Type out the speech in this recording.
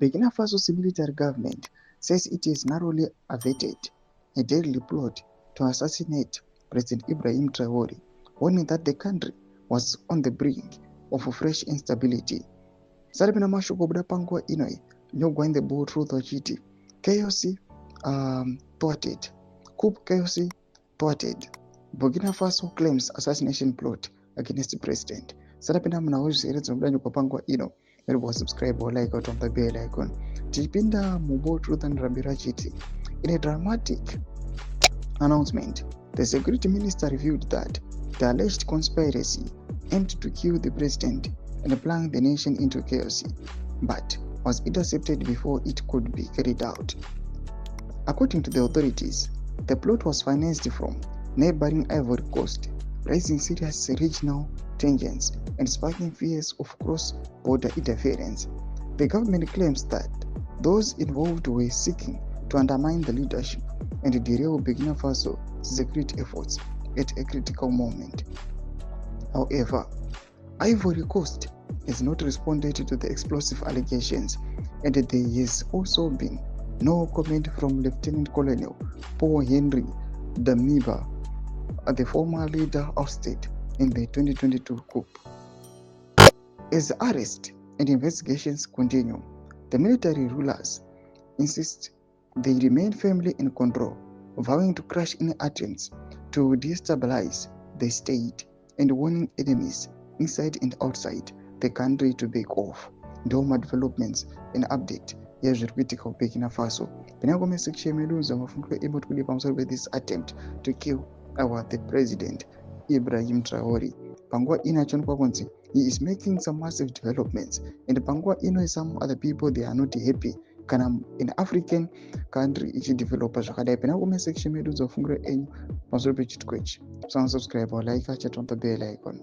Burkina Faso's military government says it has narrowly averted a deadly plot to assassinate President Ibrahim Traore, warning that the country was on the brink of fresh instability. Saripina mashoko buda panguva inoi nyogwainde boutruth vachiti chaos thwarted, coup chaos thwarted. Burkina Faso claims assassination plot against the president. Sarapina mnawezera dzinobuda kwa panguva ino iri subscribe or like out of the bell icon. Tipinda muboutruth and Rabira chiti. In a dramatic announcement, the security minister revealed that the alleged conspiracy aimed to kill the president and plunge the nation into chaos, but was intercepted before it could be carried out. According to the authorities, the plot was financed from neighboring Ivory Coast, raising serious regional tensions and sparking fears of cross-border interference. The government claims that those involved were seeking to undermine the leadership and derail Burkina Faso security efforts at a critical moment. However, Ivory Coast has not responded to the explosive allegations, and there has also been no comment from Lieutenant Colonel Paul Henry Damiba, the former leader ousted in the 2022 coup. As the arrest and investigations continue, the military rulers insist they remain firmly in control, vowing to crush any attempts to destabilize the state and warning enemies inside and outside the country to back off. Ndoma developments and update yazviri kuitika kuburkina Faso. Pinangome section meduza mafungulo able to pamusoro this attempt to kill the president Ibrahim Traore. Panguva ina chonekwa kunzi he is making some massive developments, and panguva ino some other people they are not happy kana in African country ichidevelopa zvakadai. Pinangome section meduza mafungulo enyu pamusoro pechitiko ichi. Subscribe or like chat on the bell icon.